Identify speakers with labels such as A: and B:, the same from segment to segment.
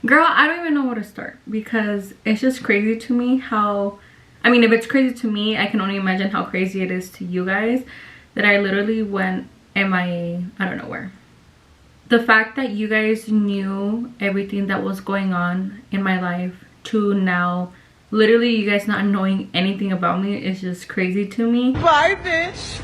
A: Girl, I don't even know where to start because it's just crazy to me how, I mean, if it's crazy to me, I can only imagine how crazy it is to you guys that I literally went MIA, I don't know where. The fact that you guys knew everything that was going on in my life to now literally you guys not knowing anything about me is just crazy to me.
B: Bye, bitch.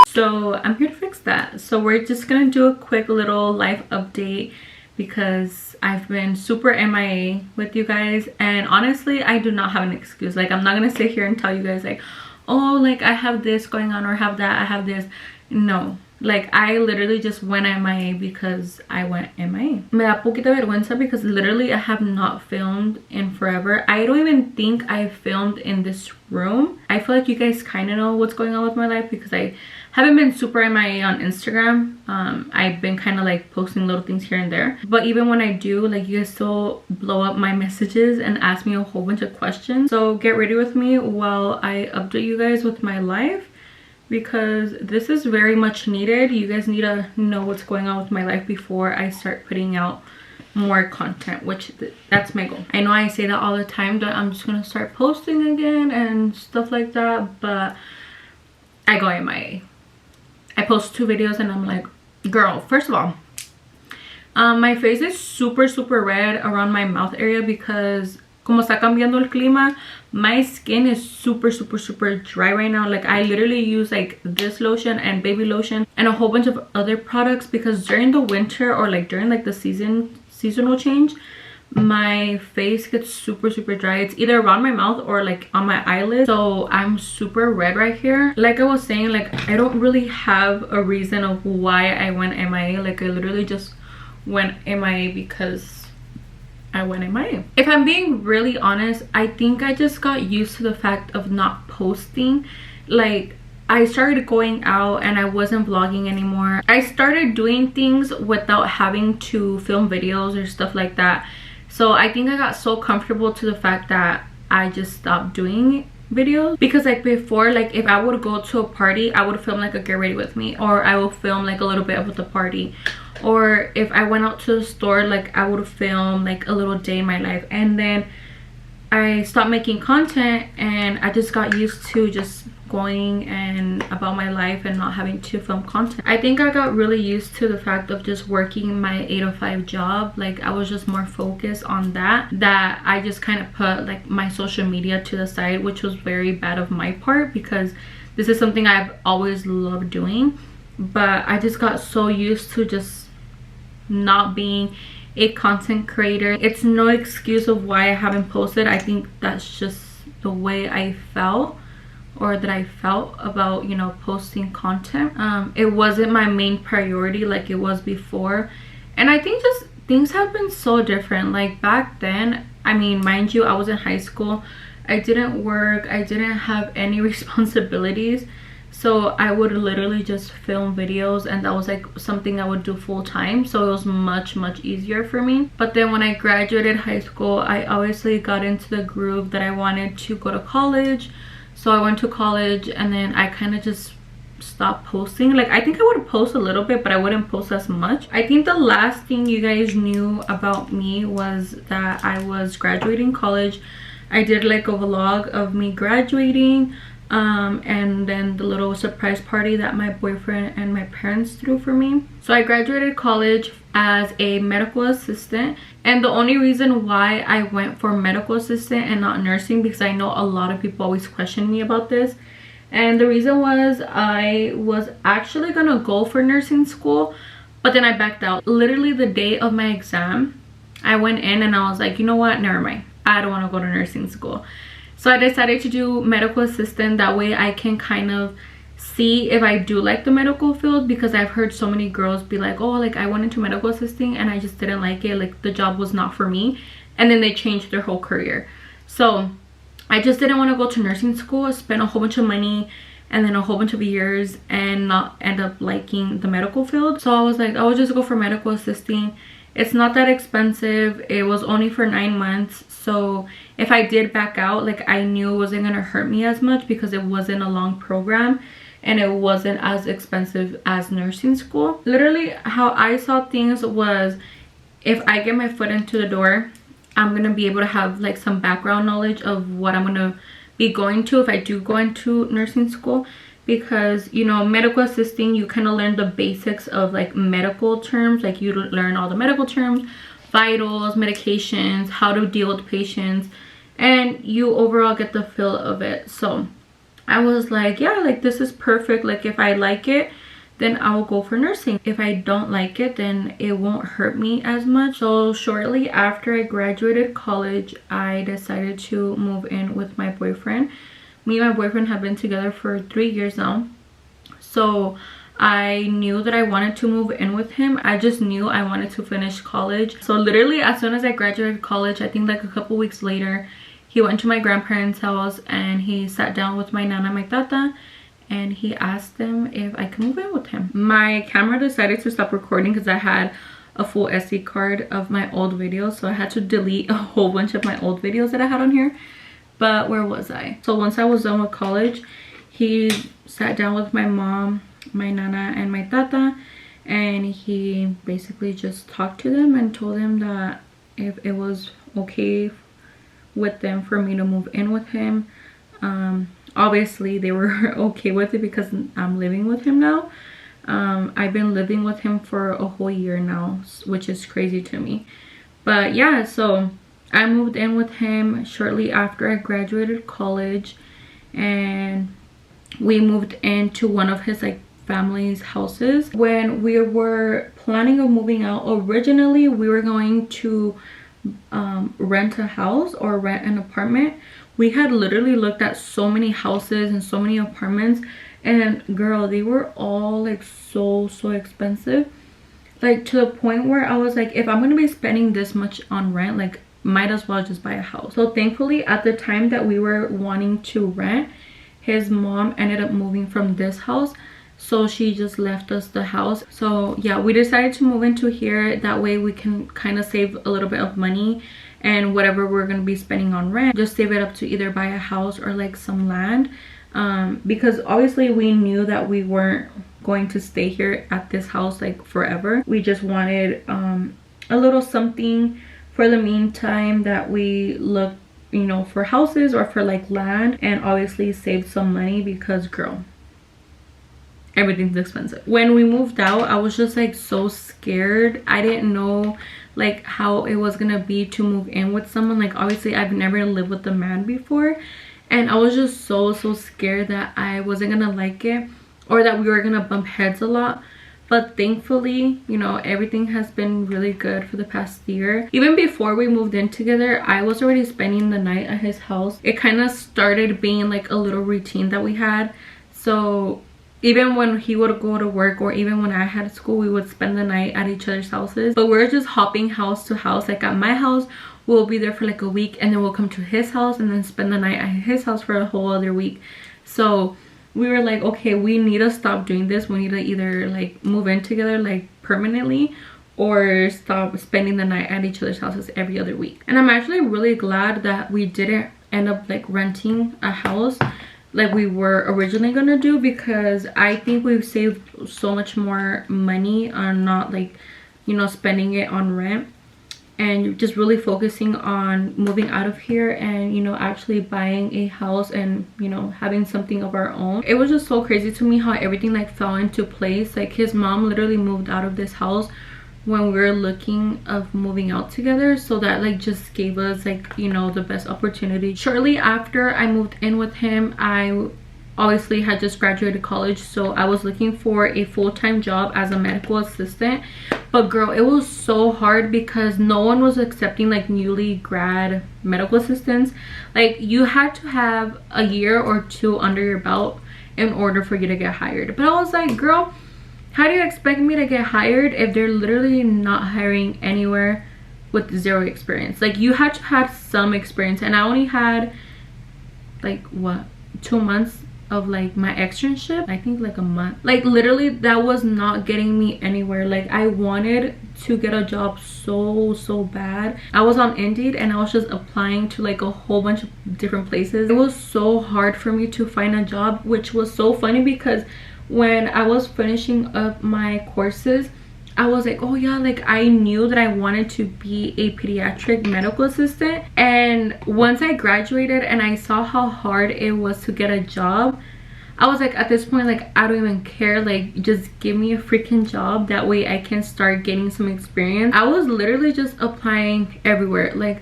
A: So I'm here to fix that. So we're just gonna do a quick little life update because I've been super MIA with you guys, and honestly I do not have an excuse. Like, I'm not gonna sit here and tell you guys like, oh, like I have this going on or have that, I have this. No, like I literally just went MIA because I went MIA. Me da poquita vergüenza because literally I have not filmed in forever. I don't even think I filmed in this room. I feel like you guys kind of know what's going on with my life because I haven't been super MIA on Instagram. I've been kind of like posting little things here and there, but even when I do, like, you guys still blow up my messages and ask me a whole bunch of questions. So get ready with me while I update you guys with my life because this is very much needed. You guys need to know what's going on with my life before I start putting out more content, which that's my goal. I know I say that all the time that I'm just gonna start posting again and stuff like that, but I go MIA. I post 2 videos and I'm like, girl, first of all, my face is super red around my mouth area because como está cambiando el clima, my skin is super dry right now. Like, I literally use like this lotion and baby lotion and a whole bunch of other products because during the winter or like during like the seasonal change, my face gets super dry. It's either around my mouth or like on my eyelids, so I'm super red right here. Like I was saying, like I don't really have a reason of why I went MIA. Like, I literally just went MIA because I went MIA. If I'm being really honest, I think I just got used to the fact of not posting. Like, I started going out and I wasn't vlogging anymore. I started doing things without having to film videos or stuff like that. So I think I got so comfortable to the fact that I just stopped doing videos. Because like before, like if I would go to a party, I would film like a get ready with me, or I would film like a little bit of the party, or if I went out to the store, like I would film like a little day in my life. And then I stopped making content and I just got used to just going and about my life and not having to film content. I think I got really used to the fact of just working my 8 to 5 job. Like, I was just more focused on that I just kind of put like my social media to the side, which was very bad of my part because this is something I've always loved doing. But I just got so used to just not being a content creator. It's no excuse of why I haven't posted. I think that's just the way I felt, or that I felt about, you know, posting content. It wasn't my main priority like it was before. And I think just things have been so different. Like back then, I mean, mind you, I was in high school, I didn't work, I didn't have any responsibilities, so I would literally just film videos, and that was like something I would do full time. So it was much easier for me. But then when I graduated high school, I obviously got into the groove that I wanted to go to college. So I went to college and then I kind of just stopped posting. Like, I think I would post a little bit, but I wouldn't post as much. I think the last thing you guys knew about me was that I was graduating college. I did like a vlog of me graduating, and then the little surprise party that my boyfriend and my parents threw for me. So I graduated college as a medical assistant, and the only reason why I went for medical assistant and not nursing, because I know a lot of people always question me about this, and the reason was I was actually gonna go for nursing school, but then I backed out. Literally the day of my exam, I went in and I was like, you know what, never mind, I don't want to go to nursing school. So I decided to do medical assistant. That way I can kind of see if I do like the medical field, because I've heard so many girls be like, oh, like I went into medical assisting and I just didn't like it, like the job was not for me, and then they changed their whole career. So I just didn't want to go to nursing school, spend a whole bunch of money and then a whole bunch of years and not end up liking the medical field. So I was like, I would just go for medical assisting. It's not that expensive. It was only for 9 months. So if I did back out, like I knew it wasn't gonna hurt me as much because it wasn't a long program. and it wasn't as expensive as nursing school. Literally how I saw things was, if I get my foot into the door, I'm gonna be able to have like some background knowledge of what I'm gonna be going to if I do go into nursing school. Because, you know, medical assisting, you kind of learn the basics of like medical terms. Like you learn all the medical terms, vitals, medications, how to deal with patients, and you overall get the feel of it. So I was like, yeah, like this is perfect. Like if I like it, then I will go for nursing. If I don't like it, then it won't hurt me as much. So shortly after I graduated college, I decided to move in with my boyfriend. Me and my boyfriend have been together for 3 years now. So I knew that I wanted to move in with him. I just knew I wanted to finish college. So literally as soon as I graduated college, I think like a couple weeks later, he went to my grandparents' house and he sat down with my nana and my tata, and he asked them if I could move in with him. My camera decided to stop recording because I had a full SD card of my old videos, so I had to delete a whole bunch of my old videos that I had on here. But where was I? So once I was done with college, he sat down with my mom, my nana, and my tata, and he basically just talked to them and told them that if it was okay with them for me to move in with him. Obviously they were okay with it because I'm living with him now. I've been living with him for a whole year now, which is crazy to me. But yeah, so I moved in with him shortly after I graduated college, and we moved into one of his like family's houses. When we were planning on moving out, originally we were going to rent a house or rent an apartment. We had literally looked at so many houses and so many apartments, and girl, they were all like so expensive, like to the point where I was like, if I'm gonna be spending this much on rent, like might as well just buy a house. So thankfully at the time that we were wanting to rent, his mom ended up moving from this house, so she just left us the house. So yeah, we decided to move into here. That way we can kind of save a little bit of money, and whatever we're going to be spending on rent, just save it up to either buy a house or like some land, because obviously we knew that we weren't going to stay here at this house like forever. We just wanted a little something for the meantime that we looked, you know, for houses or for like land, and obviously save some money because girl, everything's expensive. When we moved out, I was just like so scared. I didn't know like how it was gonna be to move in with someone. Like obviously I've never lived with a man before, and I was just so scared that I wasn't gonna like it or that we were gonna bump heads a lot. But thankfully, you know, everything has been really good for the past year. Even before we moved in together, I was already spending the night at his house. It kind of started being like a little routine that we had. So even when he would go to work or even when I had school, we would spend the night at each other's houses. But we're just hopping house to house. Like at my house, we'll be there for like a week, and then we'll come to his house and then spend the night at his house for a whole other week. So we were like, okay, we need to stop doing this. We need to either like move in together like permanently, or stop spending the night at each other's houses every other week. And I'm actually really glad that we didn't end up like renting a house like we were originally gonna do, because I think we've saved so much more money on not like, you know, spending it on rent, and just really focusing on moving out of here and, you know, actually buying a house and, you know, having something of our own. It was just so crazy to me how everything like fell into place. Like his mom literally moved out of this house when we were looking of moving out together, so that like just gave us like, you know, the best opportunity. Shortly after I moved in with him, I obviously had just graduated college, so I was looking for a full-time job as a medical assistant. But girl, it was so hard because no one was accepting like newly grad medical assistants. Like you had to have a year or two under your belt in order for you to get hired. But I was like, girl, how do you expect me to get hired if they're literally not hiring anywhere with zero experience? Like you had to have some experience, and I only had like what, 2 months of like my externship, I think like a month. Like literally that was not getting me anywhere. Like I wanted to get a job so bad. I was on Indeed and I was just applying to like a whole bunch of different places. It was so hard for me to find a job, which was so funny because when I was finishing up my courses, I was like, oh yeah, like I knew that I wanted to be a pediatric medical assistant. And once I graduated and I saw how hard it was to get a job, I was like, at this point, like I don't even care, like just give me a freaking job, that way I can start getting some experience. I was literally just applying everywhere, like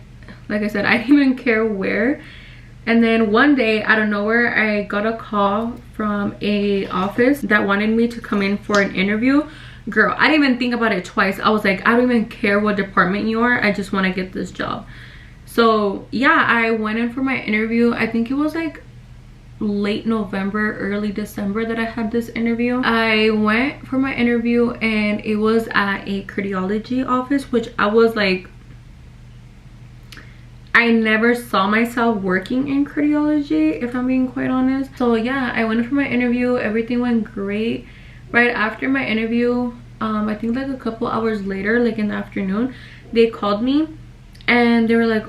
A: I said, I didn't even care where. And then one day out of nowhere, I got a call from a office that wanted me to come in for an interview. Girl, I didn't even think about it twice. I was like, I don't even care what department you are, I just want to get this job. So yeah, I went in for my interview. I think it was like late November, early December that I had this interview. I went for my interview and it was at a cardiology office, which I was like, I never saw myself working in cardiology, if I'm being quite honest. So yeah, I went for my interview. Everything went great. Right after my interview, I think like a couple hours later, like in the afternoon, they called me and they were like,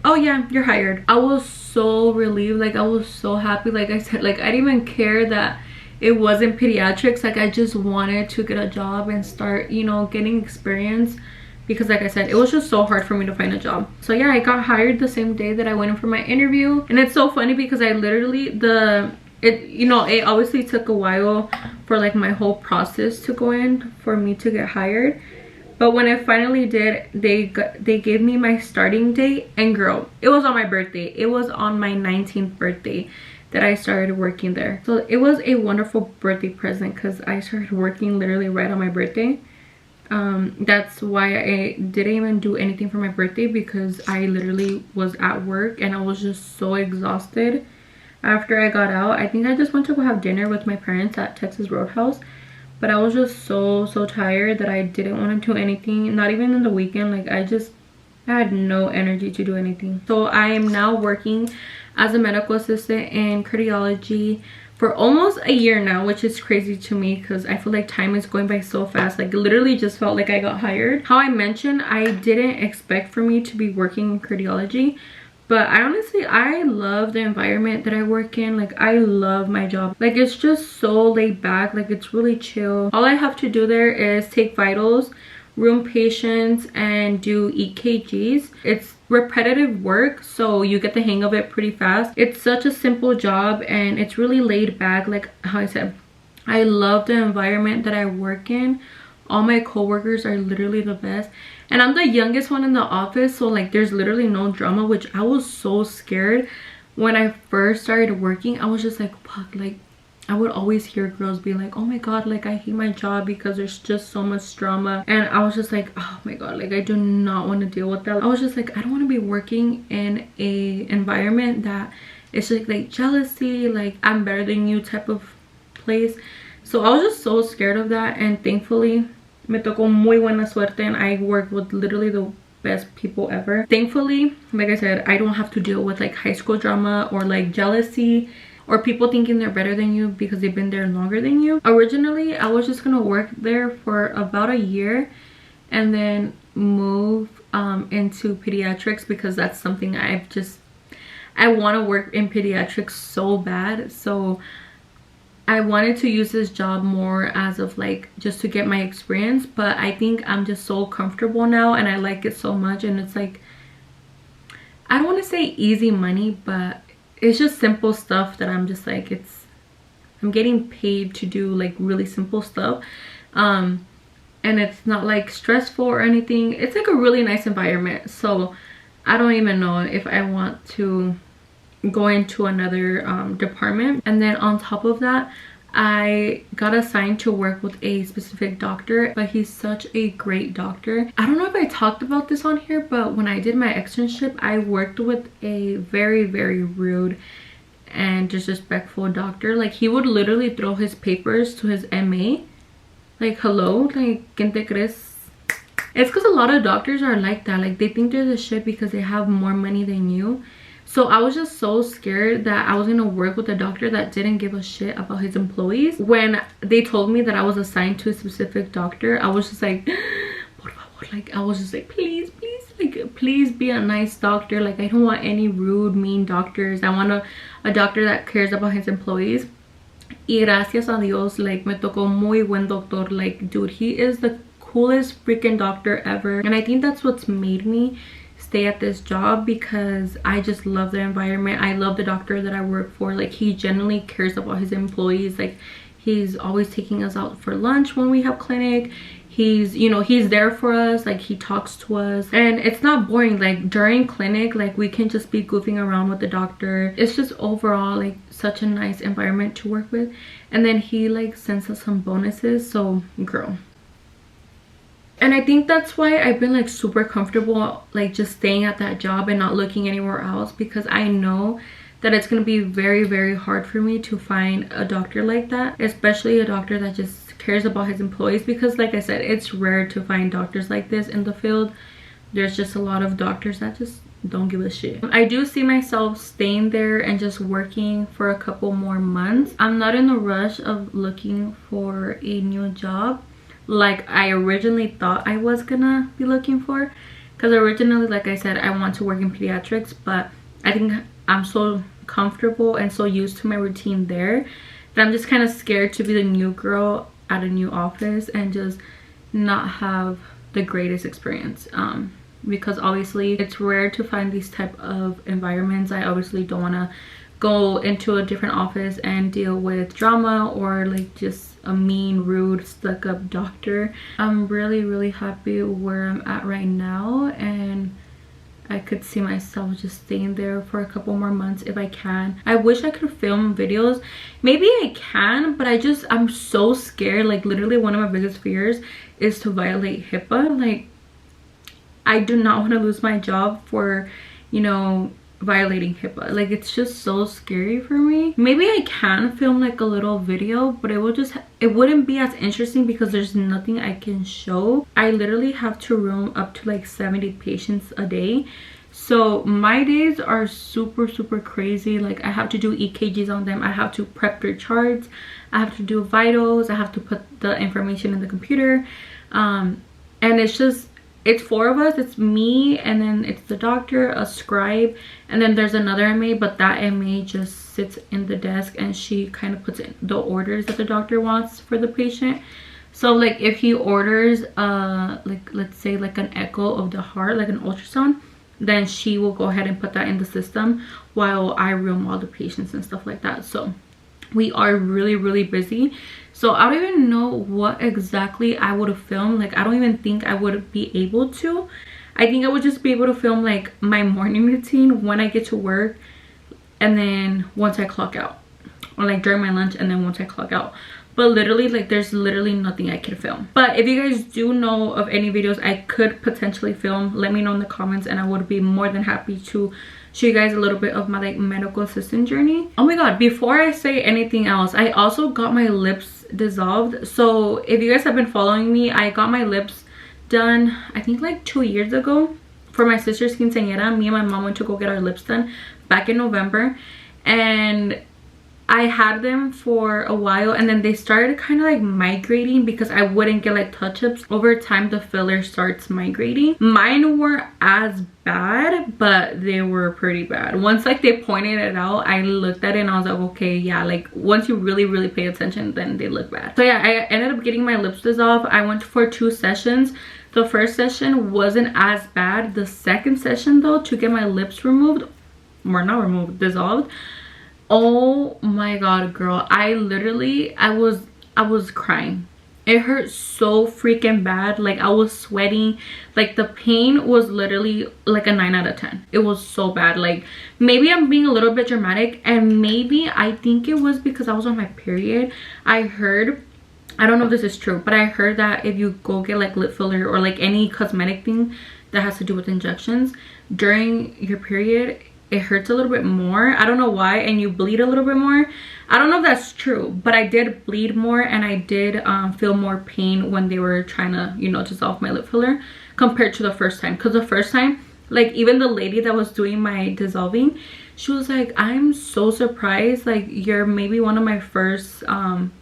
A: oh yeah, you're hired. I was so relieved. Like I was so happy. Like I said, like I didn't even care that it wasn't pediatrics. Like I just wanted to get a job and start, you know, getting experience, because like I said, it was just so hard for me to find a job. So yeah, I got hired the same day that I went in for my interview. And it's so funny because I literally, you know, it obviously took a while for like my whole process to go in for me to get hired. But when I finally did, they gave me my starting date, and girl, it was on my birthday. It was on my 19th birthday that I started working there. So it was a wonderful birthday present because I started working literally right on my birthday. That's why I didn't even do anything for my birthday, because I literally was at work and I was just so exhausted. After I got out, I think I just went to go have dinner with my parents at Texas Roadhouse, but I was just so tired that I didn't want to do anything, not even in the weekend. Like I had no energy to do anything. So I am now working as a medical assistant in cardiology for almost a year now, which is crazy to me because I feel like time is going by so fast. Like literally just felt like I got hired. How I mentioned, I didn't expect for me to be working in cardiology, but I love the environment that I work in. Like I love my job. Like it's just so laid back. Like it's really chill. All I have to do there is take vitals, room patients, and do EKGs. It's repetitive work, so you get the hang of it pretty fast. It's such a simple job and it's really laid back. Like how I said, I love the environment that I work in. All my coworkers are literally the best, and I'm the youngest one in the office, so like there's literally no drama, which I was so scared when I first started working. I was just like, fuck, like I would always hear girls be like, oh my god, like I hate my job because there's just so much drama. And I was just like, oh my god, like I do not want to deal with that. I was just like, I don't want to be working in a environment that it's like jealousy, like I'm better than you type of place. So I was just so scared of that, and thankfully me tocó muy buena suerte and I worked with literally the best people ever. Thankfully, like I said, I don't have to deal with like high school drama or like jealousy or people thinking they're better than you because they've been there longer than you. Originally, I was just gonna work there for about a year and then move into pediatrics, because that's something I want to work in pediatrics so bad. So I wanted to use this job more as of like just to get my experience, but I think I'm just so comfortable now and I like it so much. And it's like, I don't want to say easy money, but it's just simple stuff that I'm just like, I'm getting paid to do like really simple stuff, and it's not like stressful or anything. It's like a really nice environment. So I don't even know if I want to go into another department. And then on top of that, I got assigned to work with a specific doctor, but he's such a great doctor. I don't know if I talked about this on here, but when I did my externship, I worked with a very rude and disrespectful doctor. Like he would literally throw his papers to his MA. Like, hello, like, ¿quién te crees? It's because a lot of doctors are like that. Like they think they're the shit because they have more money than you. So I was just so scared that I was gonna work with a doctor that didn't give a shit about his employees. When they told me that I was assigned to a specific doctor, I was just like, por favor, like I was just like, please, like please be a nice doctor. Like I don't want any rude, mean doctors. I want a doctor that cares about his employees. Y gracias a Dios, like me tocó muy buen doctor. Like dude, he is the coolest freaking doctor ever, and I think that's what's made me stay at this job, because I just love the environment. I love the doctor that I work for. Like he genuinely cares about his employees. Like he's always taking us out for lunch when we have clinic. He's, you know, he's there for us. Like he talks to us, and it's not boring. Like during clinic, like we can just be goofing around with the doctor. It's just overall like such a nice environment to work with. And then he like sends us some bonuses, so girl. And I think that's why I've been like super comfortable like just staying at that job and not looking anywhere else, because I know that it's going to be very, very hard for me to find a doctor like that, especially a doctor that just cares about his employees, because like I said, it's rare to find doctors like this in the field. There's just a lot of doctors that just don't give a shit. I do see myself staying there and just working for a couple more months. I'm not in a rush of looking for a new job like I originally thought I was gonna be looking for, because originally, like I said, I want to work in pediatrics, but I think I'm so comfortable and so used to my routine there that I'm just kind of scared to be the new girl at a new office and just not have the greatest experience, because obviously it's rare to find these type of environments. I obviously don't want to go into a different office and deal with drama or like just a mean, rude, stuck-up doctor. I'm really, really happy where I'm at right now, and I could see myself just staying there for a couple more months if I can. I wish I could film videos. Maybe I can, but I'm so scared. Like literally one of my biggest fears is to violate HIPAA. Like I do not want to lose my job for, you know, violating HIPAA. Like it's just so scary for me. Maybe I can film like a little video, but it wouldn't be as interesting because there's nothing I can show. I literally have to room up to like 70 patients a day, so my days are super crazy. Like I have to do EKGs on them, I have to prep their charts, I have to do vitals, I have to put the information in the computer, and it's 4 of us. It's me, and then it's the doctor, a scribe, and then there's another MA, but that MA just sits in the desk and she kind of puts in the orders that the doctor wants for the patient. So like if he orders like let's say like an echo of the heart, like an ultrasound, then she will go ahead and put that in the system while I room all the patients and stuff like that. So we are really busy. So I don't even know what exactly I would have filmed. Like I don't even think I would be able to. I think I would just be able to film like my morning routine when I get to work, and then once I clock out, or like during my lunch and then once I clock out. But literally like there's literally nothing I can film. But if you guys do know of any videos I could potentially film, let me know in the comments, and I would be more than happy to show you guys a little bit of my like medical assistant journey. Oh my god, before I say anything else, I also got my lips dissolved. So if you guys have been following me, I got my lips done I think like 2 years ago for my sister's quinceañera. Me and my mom went to go get our lips done back in November, and I had them for a while, and then they started kind of like migrating because I wouldn't get like touch-ups. Over time the filler starts migrating. Mine weren't as bad, but they were pretty bad. Once like they pointed it out, I looked at it and I was like, okay, yeah, like once you really pay attention, then they look bad. So yeah, I ended up getting my lips dissolved. I went for 2 sessions. The first session wasn't as bad. The second session though, to get my lips removed, or not removed, dissolved, oh my god, girl, I was crying. It hurt so freaking bad. Like I was sweating. Like the pain was literally like a 9 out of 10. It was so bad. Like maybe I'm being a little bit dramatic, and maybe I think it was because I was on my period. I heard, I don't know if this is true, but I heard that if you go get like lip filler or like any cosmetic thing that has to do with injections during your period, it hurts a little bit more. I don't know why, and you bleed a little bit more. I don't know if that's true, but I did bleed more, and I did feel more pain when they were trying to, you know, dissolve my lip filler compared to the first time. Because the first time, like even the lady that was doing my dissolving, She was like, I'm so surprised, like you're maybe one of my first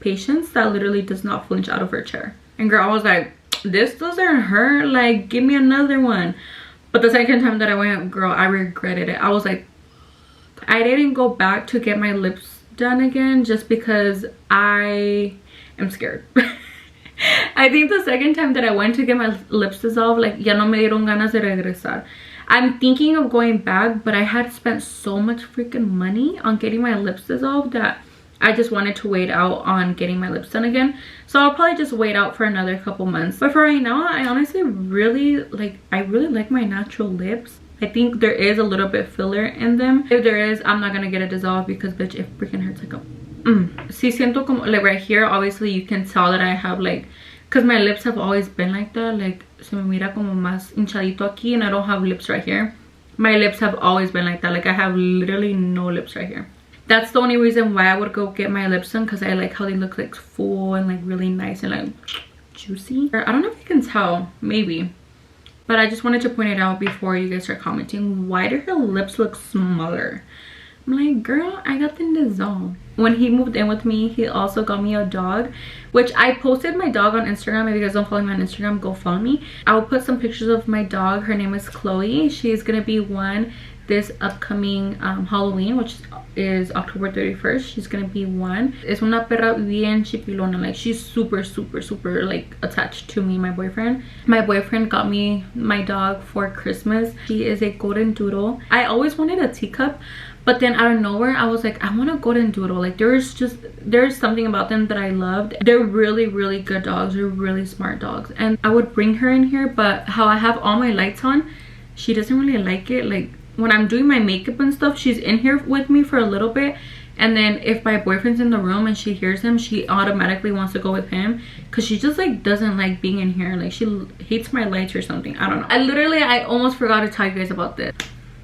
A: patients that literally does not flinch out of her chair. And girl, I was like, this doesn't hurt, like give me another one. But the second time that I went, girl, I regretted it. I was like, I didn't go back to get my lips done again just because I am scared. I think the second time that I went to get my lips dissolved, like ya no me dieron ganas de regresar. I'm thinking of going back, but I had spent so much freaking money on getting my lips dissolved that I just wanted to wait out on getting my lips done again. So I'll probably just wait out for another couple months. But for right now, I honestly really like my natural lips. I think there is a little bit filler in them. If there is, I'm not gonna get it dissolved because bitch, it freaking hurts like a sí siento como, like right here, obviously you can tell that I have like, because my lips have always been like that, like se me mira como más hinchadito aquí, and I don't have lips right here. My lips have always been like that, like I have literally no lips right here. That's the only reason why I would go get my lips done, because I like how they look like full and like really nice and like juicy. I don't know if you can tell, maybe, but I just wanted to point it out before you guys start commenting. Why do her lips look smaller? I'm like, girl, I got them dissolved. When he moved in with me, he also got me a dog, which I posted my dog on Instagram. If you guys don't follow me on Instagram, go follow me. I will put some pictures of my dog. Her name is Chloe. She's gonna be one this upcoming Halloween, which is October 31st. She's gonna be one. Es una perra bien chipilona. Like she's super like attached to me, my boyfriend. My boyfriend got me my dog for Christmas. She is a golden doodle. I always wanted a teacup, but then out of nowhere I was like, I want a golden doodle. Like there's something about them that I loved. They're really good dogs. They're really smart dogs, and I would bring her in here, but how I have all my lights on, she doesn't really like it. Like when I'm doing my makeup and stuff, she's in here with me for a little bit, and then if my boyfriend's in the room and she hears him, she automatically wants to go with him, because she just like doesn't like being in here. Like she hates my lights or something, I don't know. I almost forgot to tell you guys about this.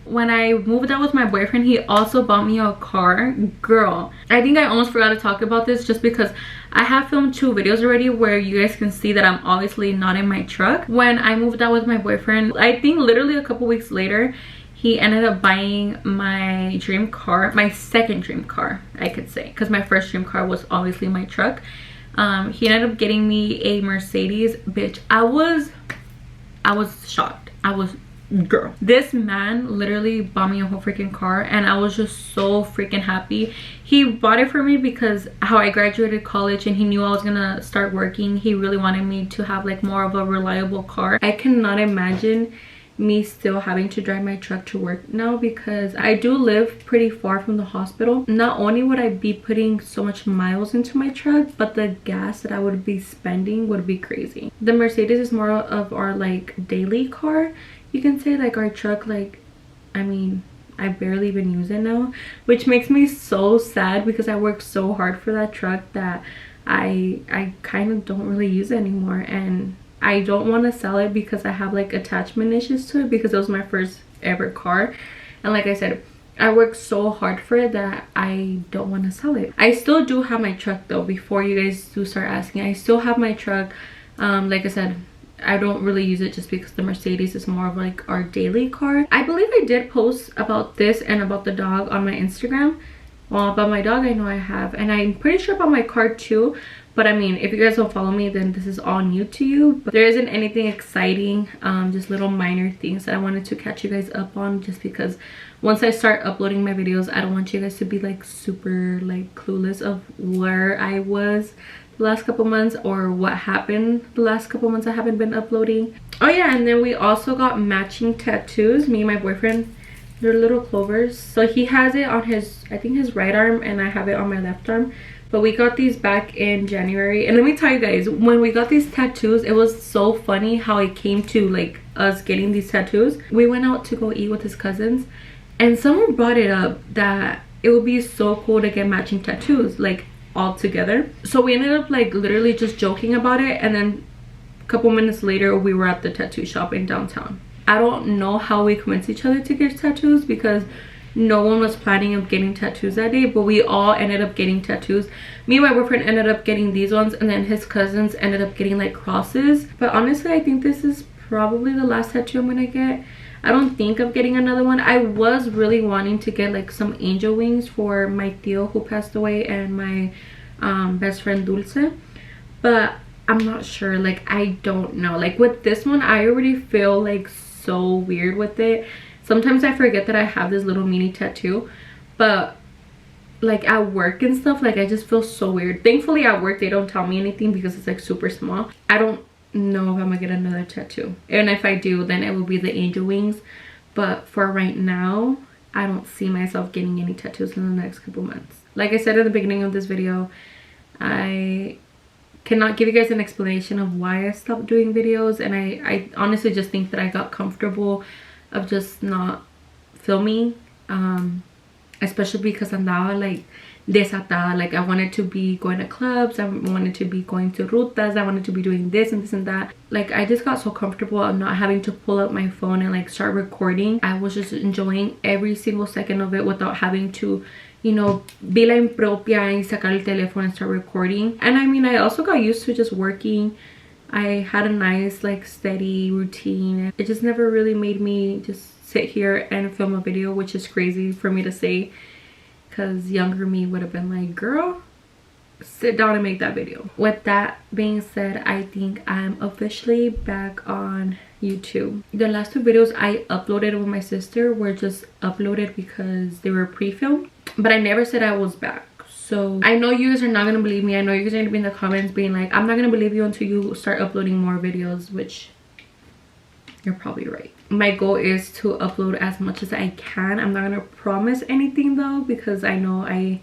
A: When I moved out with my boyfriend, he also bought me a car. Girl, I think I almost forgot to talk about this, just because I have filmed 2 videos already where you guys can see that I'm obviously not in my truck. When I moved out with my boyfriend, I think literally a couple weeks later, he ended up buying my dream car, my second dream car, I could say, because my first dream car was obviously my truck. He ended up getting me a Mercedes. Bitch, I was shocked. Girl, this man literally bought me a whole freaking car, and I was just so freaking happy. He bought it for me because how I graduated college and he knew I was gonna start working. He really wanted me to have like more of a reliable car. I cannot imagine me still having to drive my truck to work now, because I do live pretty far from the hospital. Not only would I be putting so much miles into my truck, but the gas that I would be spending would be crazy. The Mercedes is more of our like daily car, you can say. Like our truck, like, I mean, I barely even use it now, which makes me so sad, because I worked so hard for that truck that I kind of don't really use it anymore. And I don't want to sell it because I have like attachment issues to it, because it was my first ever car, and like I said, I worked so hard for it that I don't want to sell it. I still do have my truck though. Before you guys do start asking, I still have my truck. Like I said, I don't really use it just because the Mercedes is more of like our daily car. I believe I did post about this and about the dog on my Instagram. Well, about my dog I know I have, and I'm pretty sure about my car too. But I mean, if you guys don't follow me, then this is all new to you. But there isn't anything exciting, just little minor things that I wanted to catch you guys up on, just because once I start uploading my videos, I don't want you guys to be like super like clueless of where I was the last couple months or what happened the last couple months I haven't been uploading. Oh yeah, and then we also got matching tattoos, me and my boyfriend. They're little clovers. So he has it on his, I think his right arm, and I have it on my left arm. But we got these back in January, and let me tell you guys, when we got these tattoos, it was so funny how it came to like us getting these tattoos. We went out to go eat with his cousins, and someone brought it up that it would be so cool to get matching tattoos like all together. So we ended up like literally just joking about it, and then a couple minutes later we were at the tattoo shop in downtown. I don't know how we convinced each other to get tattoos, because no one was planning on getting tattoos that day, but we all ended up getting tattoos. Me and my boyfriend ended up getting these ones, and then his cousins ended up getting like crosses. But honestly, I think this is probably the last tattoo I'm gonna get. I don't think of getting another one. I was really wanting to get like some angel wings for my tío who passed away and my best friend Dulce, but I'm not sure. Like, I don't know. Like with this one, I already feel like so weird with it. Sometimes I forget that I have this little mini tattoo, but like at work and stuff, like I just feel so weird. Thankfully at work they don't tell me anything because it's like super small. I don't know if I'm gonna get another tattoo, and if I do, then it will be the angel wings. But for right now, I don't see myself getting any tattoos in the next couple months. Like I said at the beginning of this video, I cannot give you guys an explanation of why I stopped doing videos, and I honestly just think that I got comfortable of just not filming, especially because andaba like desatada. Like I wanted to be going to clubs, I wanted to be going to rutas, I wanted to be doing this and this and that. Like I just got so comfortable of not having to pull up my phone and like start recording. I was just enjoying every single second of it without having to, you know, be la impropia and sacar el teléfono and start recording. And I mean, I also got used to just working. I had a nice like steady routine. It just never really made me just sit here and film a video, which is crazy for me to say, because younger me would have been like, girl, sit down and make that video. With that being said, I think I'm officially back on YouTube. The last two videos I uploaded with my sister were just uploaded because they were pre-filmed, but I never said I was back. So I know you guys are not gonna believe me. I know you guys are gonna be in the comments being like, I'm not gonna believe you until you start uploading more videos, which you're probably right. My goal is to upload as much as I can. I'm not gonna promise anything though, because I know I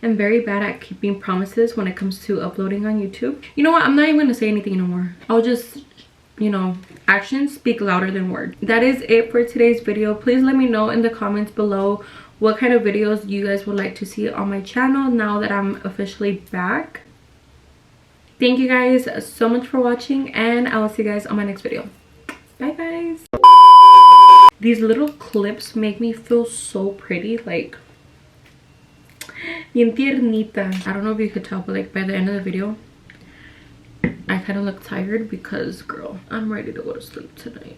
A: am very bad at keeping promises when it comes to uploading on YouTube. You know what, I'm not even gonna say anything anymore. I'll just, you know, actions speak louder than words. That is it for today's video. Please let me know in the comments below what kind of videos you guys would like to see on my channel now that I'm officially back. Thank you guys so much for watching, and I will see you guys on my next video. Bye guys. These little clips make me feel so pretty, like bien tiernita. I don't know if you could tell, but like by the end of the video I kind of look tired because girl, I'm ready to go to sleep tonight.